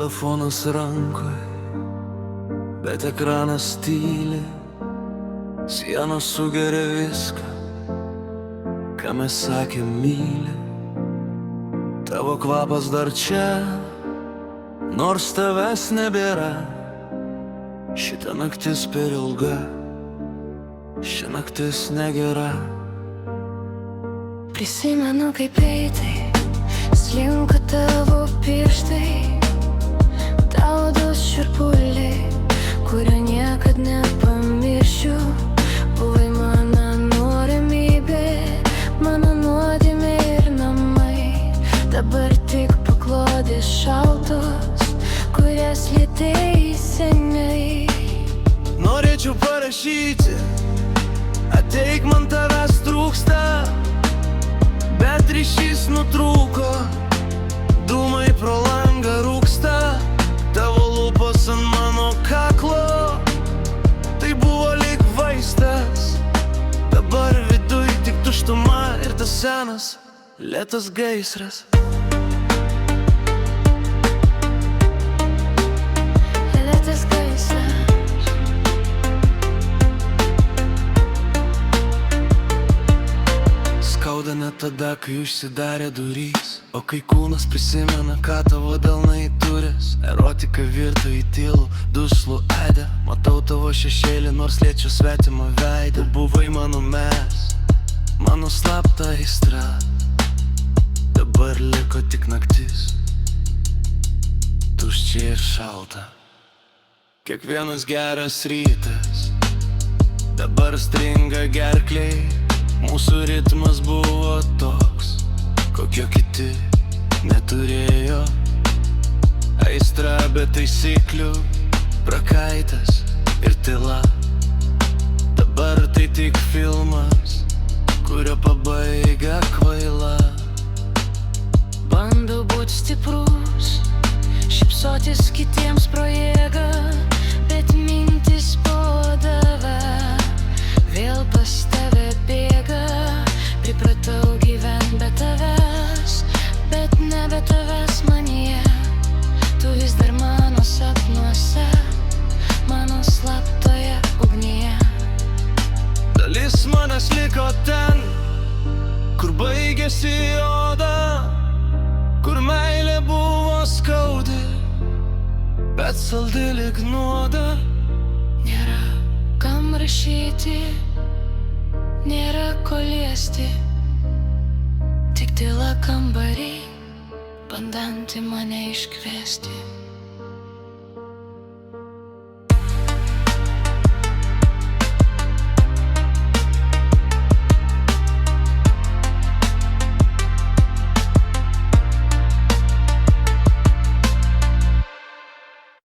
Telefonas rankoje, bet ekranas tyli. Sienos sugeria viską, ką mes sakėm myli. Tavo kvapas dar čia, nors tavęs nebėra. Šita naktis per ilga, ši naktis negera. Prisimenu, kaip greitai slinko tavo pirštai, tavo dos šiurpuliai, kurio niekad nepamiršiu. Buvai mano norimybė, mano nuodėmė ir namai. Dabar tik paklodės šaltos, kurias lietei seniai. Norėčiau parašyti, ateik, man tavęs trūksta, bet ryšys nutrūko. Dūmai pro langą rūksta, tavo lūpos ant mano kaklo. Tai buvo lyg vaistas, dabar viduj tik tuštuma ir tas senas lėtas gaisras. Lėtas gaisras. Skauda net tada, kai užsidarė durys, o kai kūnas prisimena, ką tavo delnai turės. Erotika virto į tylų, duslų aidą. Matau tavo šešėlį, nors liečiu svetimą veidą. Tu buvai mano mes, mano slapta aistra. Dabar liko tik naktis, tuščia ir šalta. Kiekvienas geras rytas dabar stringa gerklei. Mūsų ritmas buvo toks, kokio kiti neturėjo. Aistra be taisyklių, prakaitas ir tyla. Dabar tai tik filmas, kurio pabaiga kvaila. Bandau būt stiprus, šypsotis kitiems pro jėgą, bet mintis po tave vėl pas tave bėga. Pripratau gyvent be tavęs, bet nebe tavęs manyje. Tu vis dar mano sapnuose, mano slaptoje ugnyje. Dalis manęs liko ten, kur baigėsi oda, kur meilė buvo skaudi, bet saldi lyg nuoda. Nėra kam rašyti, nėra ko liesti, tik tyla kambarį, bandanti mane iškviesti.